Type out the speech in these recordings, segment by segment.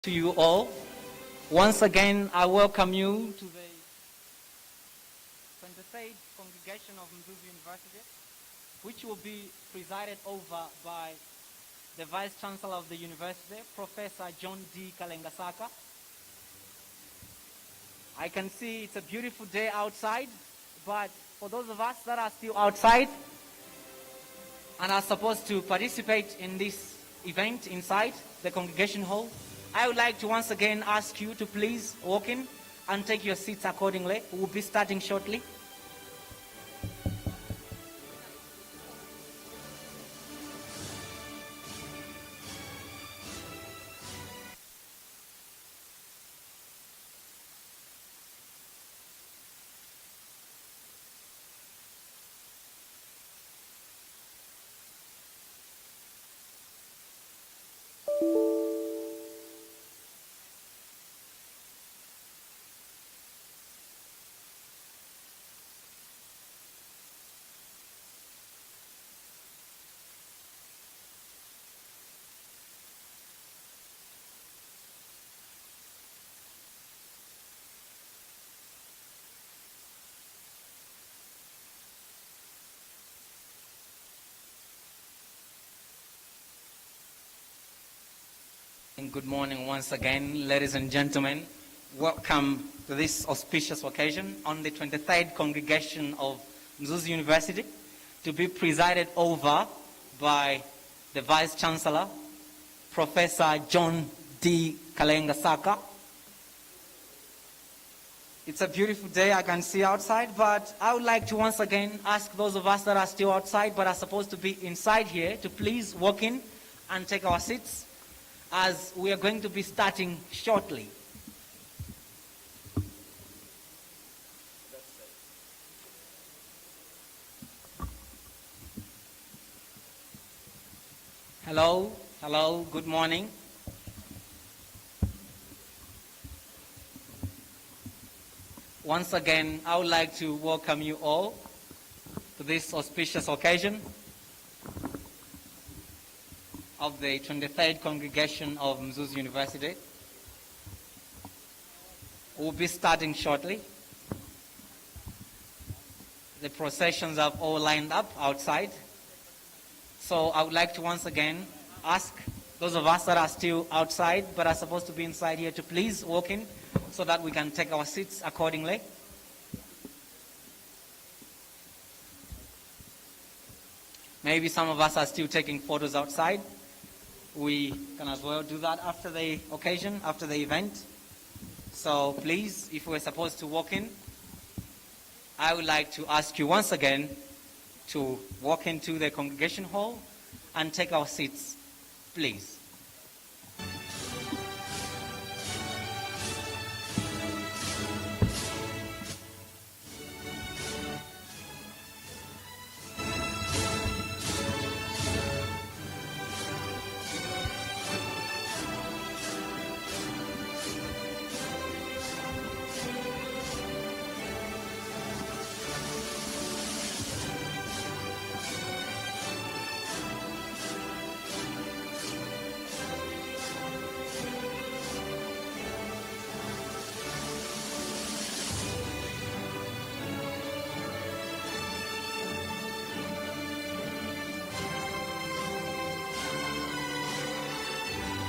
To you all. Once again, I welcome you to the 23rd congregation of MZUZU University, which will be presided over by the Vice Chancellor of the University, Professor John D. Kalengasaka. I can see it's a beautiful day outside, but for those of us that are still outside and are supposed to participate in this event inside the congregation hall, I would like to once again ask you to please walk in and take your seats accordingly. We will be starting shortly. And good morning once again, ladies and gentlemen. Welcome to this auspicious occasion on the 23rd congregation of MZUZU University, to be presided over by the Vice Chancellor, Professor John D. Kalengasaka. It's a beautiful day I can see outside, but I would like to once again ask those of us that are still outside but are supposed to be inside here to please walk in and take our seats, as we are going to be starting shortly. Hello, good morning. Once again, I would like to welcome you all to this auspicious occasion of the 23rd congregation of MZUZU University. We'll be starting shortly. The processions have all lined up outside. So I would like to once again ask those of us that are still outside but are supposed to be inside here to please walk in so that we can take our seats accordingly. Maybe some of us are still taking photos outside. We can as well do that after the occasion, after the event. So please, if we're supposed to walk in, I would like to ask you once again to walk into the congregation hall and take our seats, please.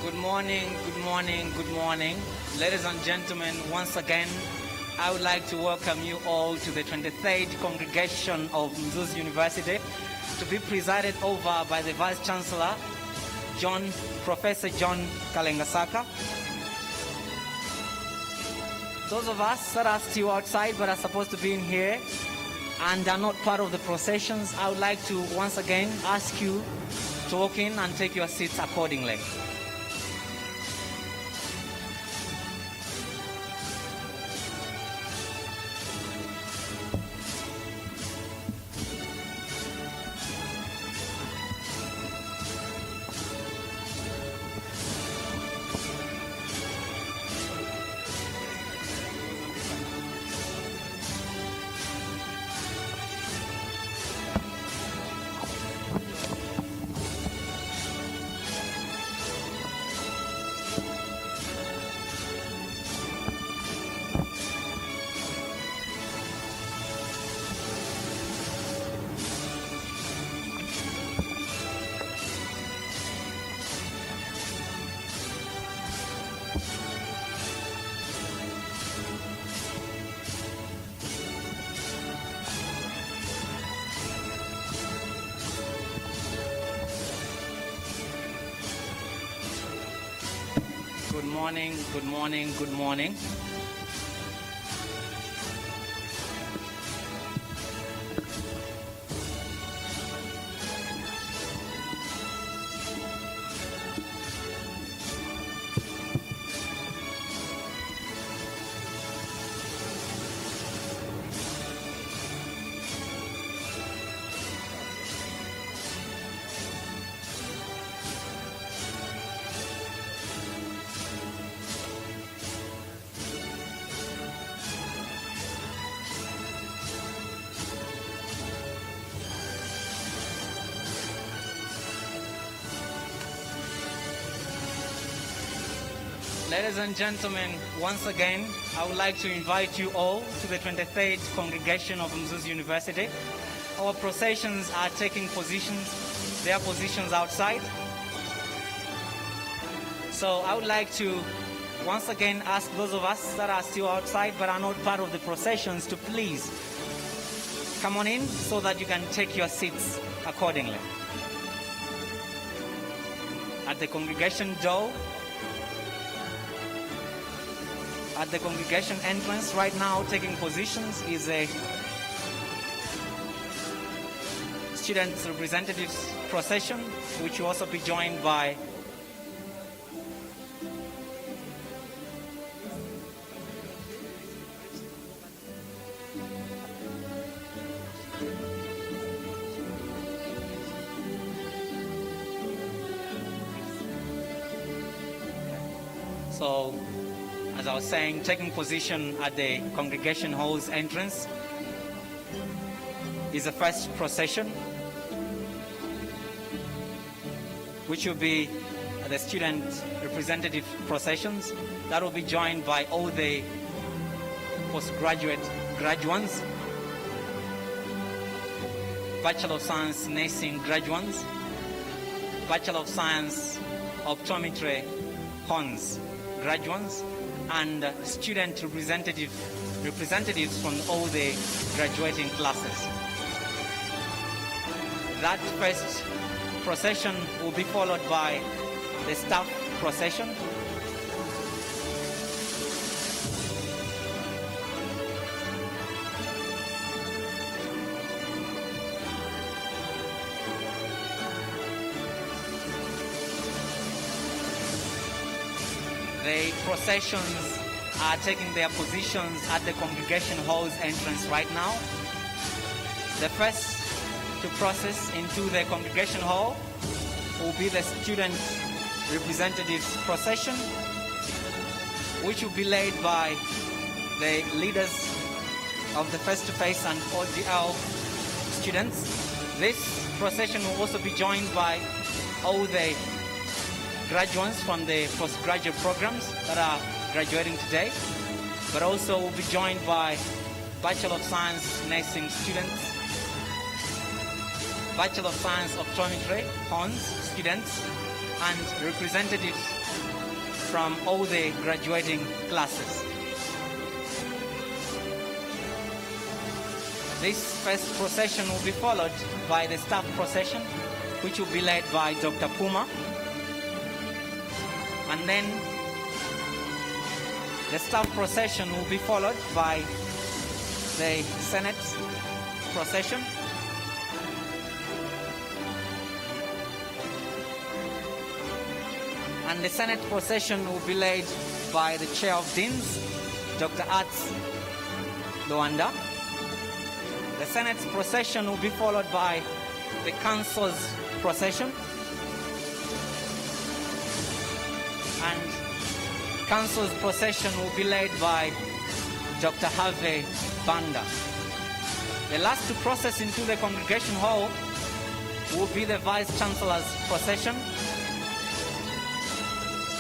Good morning. Ladies and gentlemen, once again, I would like to welcome you all to the 23rd congregation of MZUZU University, to be presided over by the Vice Chancellor, Professor John Kalengasaka. Those of us that are still outside but are supposed to be in here and are not part of the processions, I would like to once again ask you to walk in and take your seats accordingly. Good morning, good morning, good morning. Ladies and gentlemen, once again, I would like to invite you all to the 23rd congregation of MZUZU University. Our processions are taking their positions outside. So I would like to once again ask those of us that are still outside but are not part of the processions to please come on in so that you can take your seats accordingly. At the congregation door, at the congregation entrance right now, taking positions is a student representatives procession, which will also be joined by so as I was saying, taking position at the congregation hall's entrance is the first procession, which will be the student representative processions. That will be joined by all the postgraduate graduates, Bachelor of Science Nursing graduates, Bachelor of Science Optometry Hons graduates, and student representatives from all the graduating classes. That first procession will be followed by the staff procession. The processions are taking their positions at the congregation hall's entrance right now. The first to process into the congregation hall will be the student representatives procession, which will be led by the leaders of the face-to-face and OGL students. This procession will also be joined by all the graduates from the postgraduate programs that are graduating today, but also will be joined by Bachelor of Science Nursing students, Bachelor of Science Optometry Hons students, and representatives from all the graduating classes. This first procession will be followed by the staff procession, which will be led by Dr. Puma. And then the staff procession will be followed by the Senate procession. And the Senate procession will be led by the Chair of Deans, Dr. Arts Luanda. The Senate's procession will be followed by the Council's procession. And Council's procession will be led by Dr. Harvey Banda. The last to process into the congregation hall will be the Vice Chancellor's procession.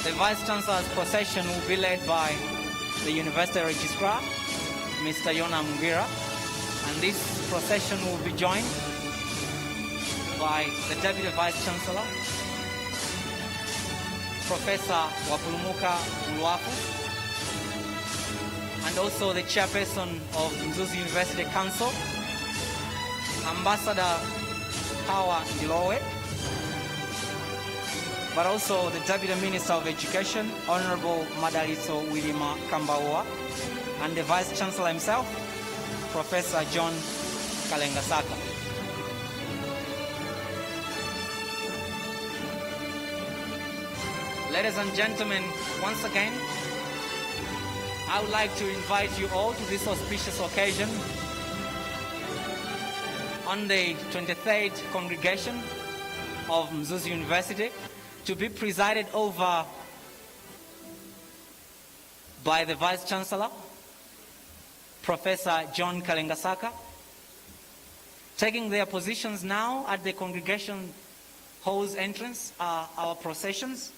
The Vice Chancellor's procession will be led by the University Registrar, Mr. Yona Mungira, and this procession will be joined by the Deputy Vice Chancellor, Professor Wapulumuka Mulwafu, and also the chairperson of MZUZU University Council, Ambassador Hawa Ndilowe, but also the Deputy Minister of Education, Honorable Madalitso Wilima Kambawa, and the Vice Chancellor himself, Professor John Kalengasaka. Ladies and gentlemen, once again, I would like to invite you all to this auspicious occasion on the 23rd congregation of MZUZU University, to be presided over by the Vice Chancellor, Professor John Kalengasaka. Taking their positions now at the congregation hall's entrance are our processions.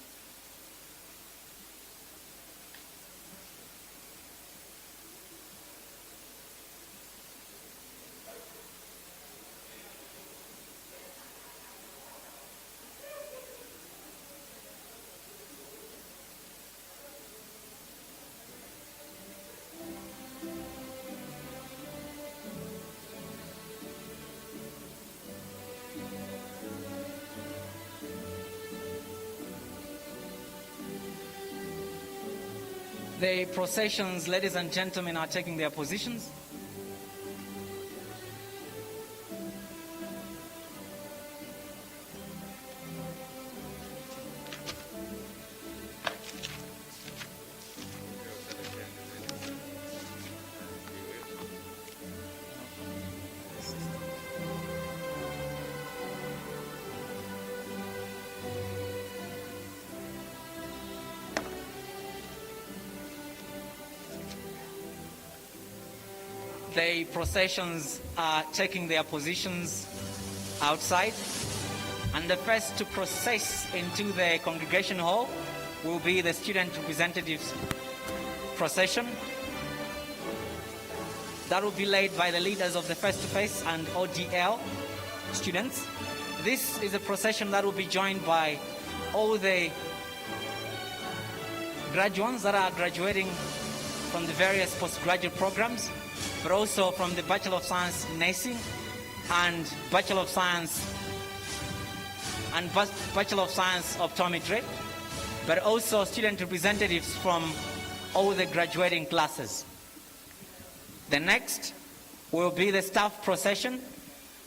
The processions, ladies and gentlemen, are taking their positions. The processions are taking their positions outside, and the first to process into the congregation hall will be the student representatives procession. That will be led by the leaders of the face-to-face and ODL students. This is a procession that will be joined by all the graduates that are graduating from the various postgraduate programs, but also from the Bachelor of Science Nursing and Bachelor of Science Optometry, but also student representatives from all the graduating classes. The next will be the staff procession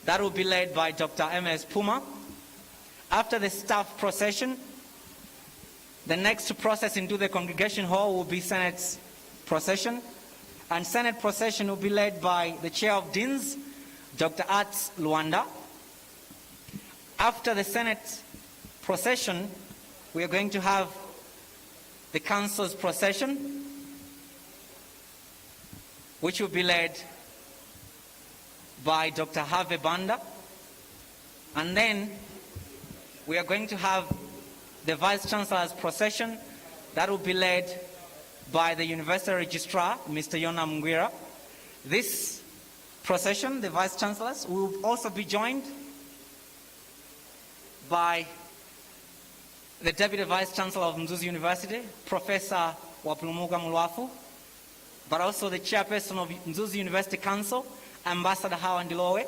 that will be led by Dr. M.S. Puma. After the staff procession, the next process into the congregation hall will be Senate's procession. And Senate procession will be led by the Chair of Deans, Dr. Arts Luanda. After the Senate procession, we are going to have the Council's procession, which will be led by Dr. Harvey Banda. And then we are going to have the Vice Chancellor's procession that will be led by the University Registrar, Mr. Yona Mungwira. This procession, the Vice Chancellors, will also be joined by the Deputy Vice Chancellor of MZUZU University, Professor Wapulumuka Mulwafu, but also the Chairperson of MZUZU University Council, Ambassador Hawa Ndilowe,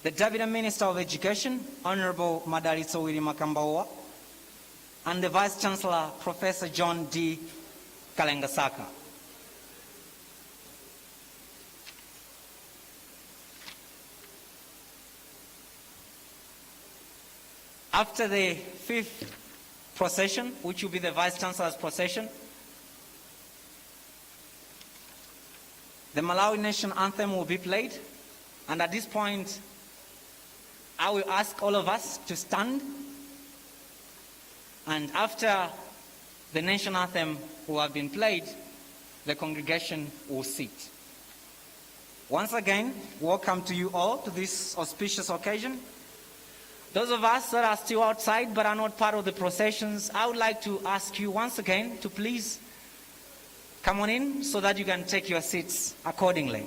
the Deputy Minister of Education, Honorable Madalitso Wilima Kambawa, and the Vice Chancellor, Professor John D. Kalengasaka. After the fifth procession, which will be the Vice Chancellor's procession, the Malawi Nation Anthem will be played. And at this point, I will ask all of us to stand. And after the national anthem will have been played, the congregation will sit. Once again, welcome to you all to this auspicious occasion. Those of us that are still outside but are not part of the processions, I would like to ask you once again to please come on in so that you can take your seats accordingly.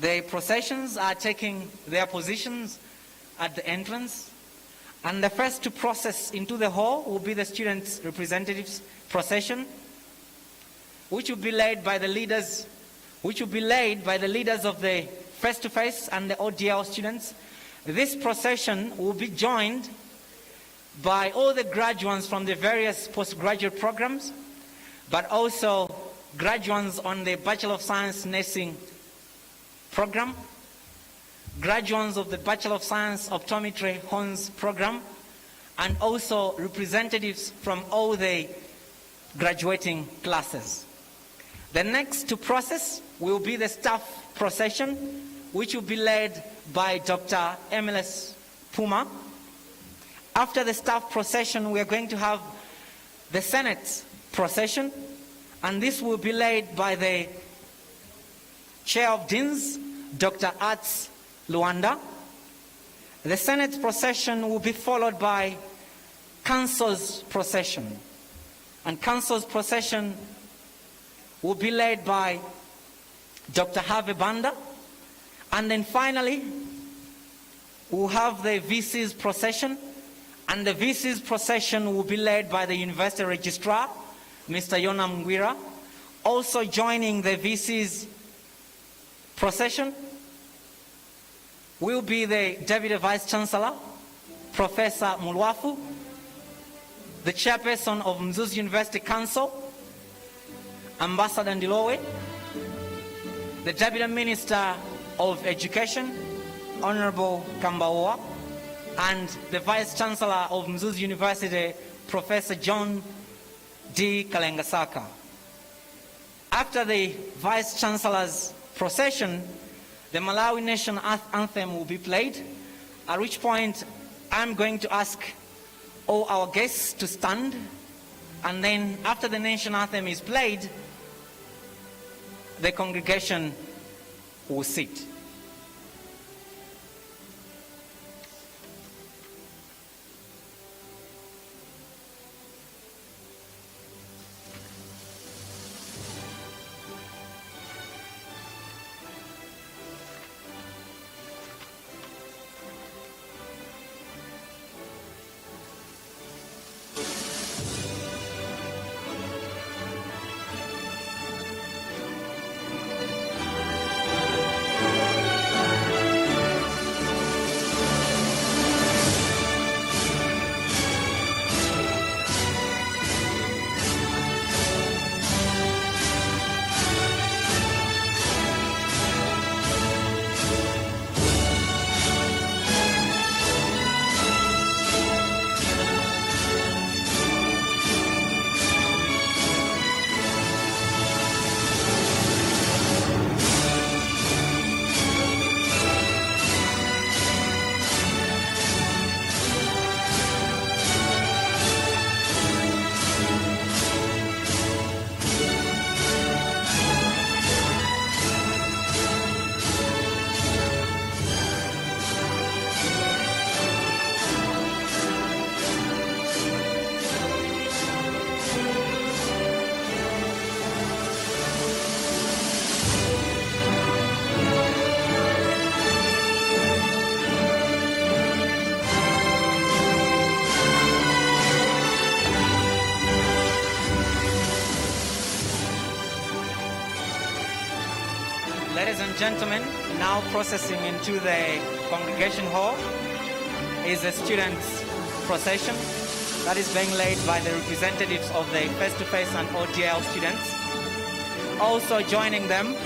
The processions are taking their positions at the entrance, And the first to process into the hall will be the students' representatives procession, which will be led by the leaders of the face-to-face and the ODL students. This procession will be joined by all the graduates from the various postgraduate programs, but also graduates on the Bachelor of Science Nursing program, graduates of the Bachelor of Science Optometry Horns program, and also representatives from all the graduating classes. The next to process will be the staff procession, which will be led by Dr. Emilis Puma. After the staff procession, we are going to have the Senate procession, and this will be led by the Chair of Deans, Dr. Arts Luanda. The Senate procession will be followed by Council's procession, and Council's procession will be led by Dr. Harvey Banda. And then finally, we'll have the VC's procession, and the VC's procession will be led by the University Registrar, Mr. Yona Mngwira. Also joining the VC's procession will be the Deputy Vice Chancellor, Professor Mulwafu, the Chairperson of MZUZU University Council, Ambassador Ndilowe, the Deputy Minister of Education, Honorable Kambawa, and the Vice Chancellor of MZUZU University, Professor John D. Kalengasaka. After the Vice Chancellor's procession, the Malawi National Anthem will be played, at which point I'm going to ask all our guests to stand, and then after the national anthem is played, the congregation will sit. Ladies and gentlemen, now processing into the congregation hall is a students' procession that is being led by the representatives of the face-to-face and ODL students. Also joining them